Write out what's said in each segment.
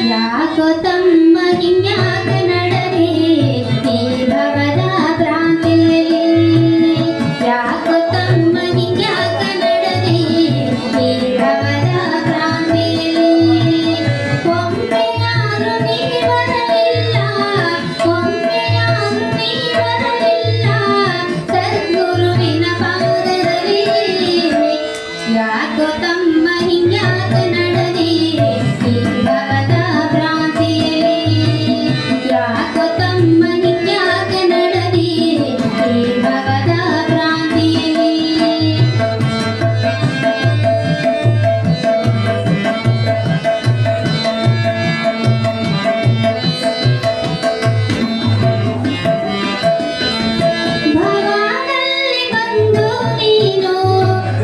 ಯಾಕೋ ತಮ್ಮ ಹಿಂಗ್ಯಾಕ ನಡೆದಿ ಈ ಭವದ ಭ್ರಾಂತಿಯಲ್ಲಿ ಯಾಕೋ ತಮ್ಮ ಹಿಂಗ್ಯಾಕ ನಡೆದಿ ಈ ಭವದ ಭ್ರಾಂತಿಯಲ್ಲಿ ಒಮ್ಮೆಯಾರು ನೀ ಬರಲಿಲ್ಲ ಒಮ್ಮೆಯಾರು ನೀ ಬರಲಿಲ್ಲ ಸದ್ಗುರುವಿನ ಪಾದದಲ್ಲಿ ಯಾಕೋ ತಮ್ಮ ಹಿಂಗ್ಯಾಕ ನಡೆದಿ ಈ ಭವದ ಯಾಕೋ ತಮ್ಮ ಹಿಂಗ್ಯಾಕ ನಡೆದಿ ಈ ಭವದ ಭ್ರಾಂತಿಯಲ್ಲಿ ಭವದಲ್ಲಿ ಬಂದು ನೀನು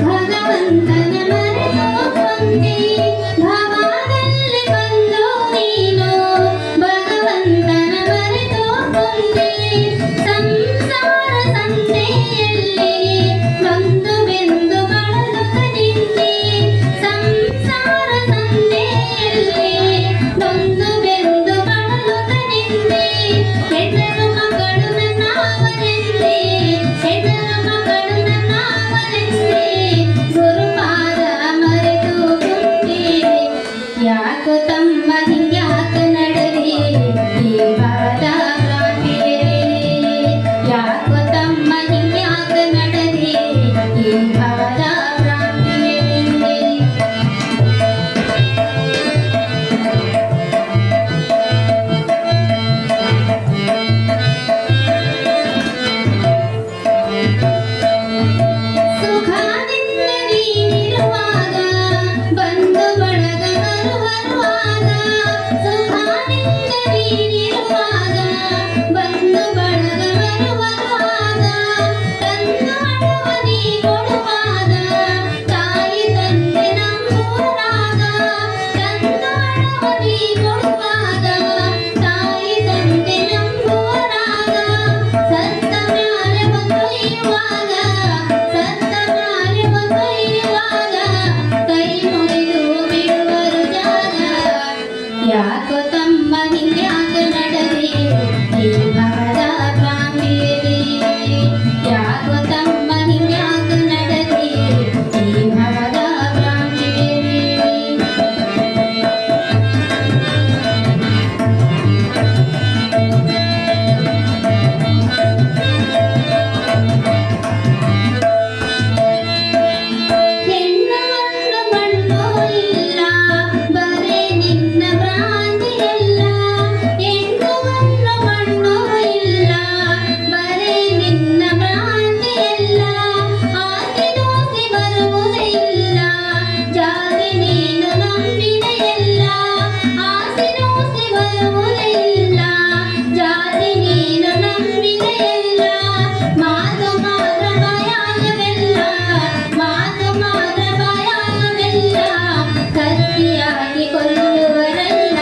ಭಗವಂತನ ಮರೆತು ಕೊಂದೆ ಭವದಲ್ಲಿ ಬಂದು ನೀನು ಭಗವಂತನ ಮರೆತು ಕೊಂದೆ ಸಂಸಾರ ಸಂತೆಯಲ್ಲಿ ನೊಂದು ಬೆಂದು ಬಳಲುತ್ತ ನಿಂತೆ ಸಂಸಾರ ಸಂತೆಯಲ್ಲಿ ನೊಂದು ಬೆಂದು ಬಳಲುತ್ತ ನಿಂತೆ ಹೆಣ್ಣರು ಮಕ್ಕಳು ನನ್ನವರೆಂದೆ ಹೆಣ್ಣರು ಮಕ್ಕಳು ನನ್ನವರೆಂದೆ ಗುರುಪಾದ ಮರೆತು ಕುಂತೆ ಯಾಕೋ ತಮ್ಮ ಹಿಂಗ್ಯಾಕ ನಡೆದಿ ಈ ಭವದ ಭ್ರಾಂತಿಯಲ್ಲಿ ಯಾಕೋ ತಮ್ಮ ಹಿಂಗ್ಯಾಕ ನಡೆದಿ ಈ ಭವದ ಭ್ರಾಂತಿಯಲ್ಲಿ ಸುಖದಿಂದ ನೀನಿರುವಾಗ ಬಂಧು ಬಳಗವರು ಬರುವಾಗ ಸುಖದಿಂದ ನೀನಿರುವಾಗ ಬಂಧು ಬಳಗವರು ಬರುವಾಗ ತನ್ನ ಹಣವನಿ ಕೊಡುವಾಗ ತಾಯಿ ತಂದೆ ನಂಬುವಾಗ ತನ್ನ ಹಣವನಿ ಕೊಡುವಾಗ ತಾಯಿ ತಂದೆ ನಂಬುವಾಗ ಸತ್ತ ಮ್ಯಾಲೆ ಬಂದೊಯ್ಯುವಾಗ ಸತ್ತ ಮ್ಯಾಲೆ ಬಂದೊಯ್ಯುವಾಗ ಕೈ ಮುಗಿದು ಬಿಡುವರು ಜಾಗ ಯಾಕೋ ತಮ್ಮ ಹಿಂಗ್ಯಾಕ ನಡೆದಿ ಈ ಭವದ ಭ್ರಾಂತಿಯಲ್ಲಿ ಯಾಕೋ ತಮ್ಮ ಹಿಂಗ್ಯಾಕ ನಡೆದಿ ಈ ಭವದ ಭ್ರಾಂತಿಯಲ್ಲಿ ಹೆಣ್ಣವನ್ನು ಮಣ್ಣು ಇಲ್ಲ ಬರೇ ನಿನ್ನ ಭ್ರಾಂತಿಯಲ್ಲ ಹೆಣ್ಣುವನ್ನು ಮಣ್ಣು ಇಲ್ಲ ಬರೇ ನಿನ್ನ ಭ್ರಾಂತಿಯಲ್ಲ ಆಸೆ ದೋಸೆ ಬರುವುದೇ ಇಲ್ಲ ಜಾತಿ ನೀನು ನಂಬಿದೆಯಲ್ಲ ಆಸೆ ದೋಸೆ ಬರುವುದೇ ಇಲ್ಲ ಜಾತಿ ನೀನು ನಂಬಿದೆಯಲ್ಲ ಮಾತು ಮಾತ್ರ ಬಾಯಾಗವೆಲ್ಲ ಮಾತು ಮಾತ್ರ ಬಾಯಾಗವೆಲ್ಲ ಕತ್ತಿಯಾಗಿ ಕೊಲ್ಲುವರಲ್ಲ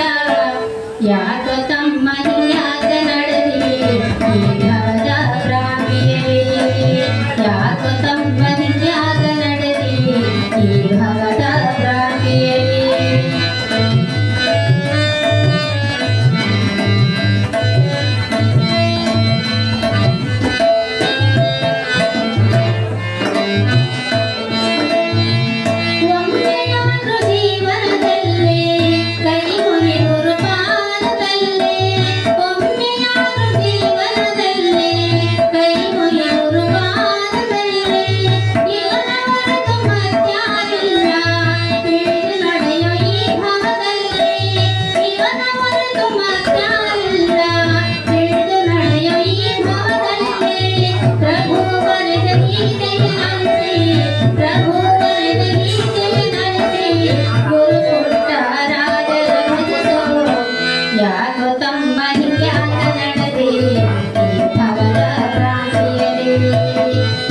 ಯಾಕೋ ತಮ್ಮ ಹಿಂಗ್ಯಾಕ ನಡೆದಿ ಈ ಭವದ ಭ್ರಾಂತಿಯಲ್ಲಿ ಯಾಕೋ ತಮ್ಮ ಹಿಂಗ್ಯಾಕ ನಡೆದಿ ಈ ಭವದ ಭ್ರಾಂತಿಯಲ್ಲಿ ಒಮ್ಮೆಯಾದ್ರೂ ಜೀವನದಲ್ಲಿ ಕೈ ಮುಗಿಯುವರು ಪಾದದಲ್ಲಿ ಒಮ್ಮೆಯಾದ್ರೂ ಜೀವನದಲ್ಲಿ ಕೈ ಮುಗಿಯುವರು ಪಾದದಲ್ಲಿ ಇವನ ಹೊರತು ಮತ್ಯಾರಿಲ್ಲ ತಿಳಿದು ನಡೆಯೋ ಈ ಭವದಲ್ಲಿ ಇವನ ಹೊರತು ಮತ್ಯಾರಿಲ್ಲ ತಿಳಿದು ನಡೆಯೋ ಈ ಭವದಲ್ಲಿ ಪ್ರಭು ಬರೆದ ಗೀತೆಯ ನಡೆಸಿ ಪ್ರಭು ಬರೆದ ಗೀತೆಯ ನಡೆಸಿ ಗುರು ಕೊಟ್ಟ ರಾಜರ ಭಜಿಸೋ ಯಾಕೋ ತಮ್ಮ ಹಿಂಗ್ಯಾಕ ನಡೆದಿ ಈ ಭವದ ಭ್ರಾಂತಿಯಲ್ಲಿ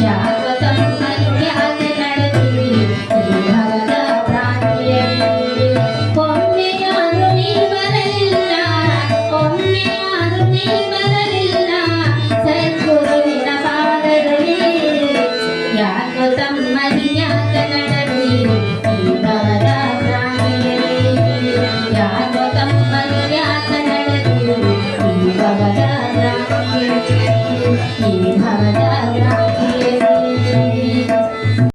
ಯಾಕೋ ತಮ್ಮ ಹಿಂಗ್ಯಾಕ ನಡೆದಿ ಈ ಭವದ ಭ್ರಾಂತಿಯಲ್ಲಿ ಒಮ್ಮೆಯಾದ್ರೂ ನೀ ಬರಲಿಲ್ಲ ಒಮ್ಮೆಯಾದ್ರೂ ನೀ ಬರಲಿಲ್ಲ ಸದ್ಗುರುವಿನ ಪಾದದಲ್ಲಿ ಯಾಕೋ ತಮ್ಮ ಹಿಂಗ್ಯಾಕ ನಡೆದಿ ಈ ಭವದ ಭ್ರಾಂತಿಯಲ್ಲಿ ಯಾಕೋ ತಮ್ಮ ಈ ಭವದ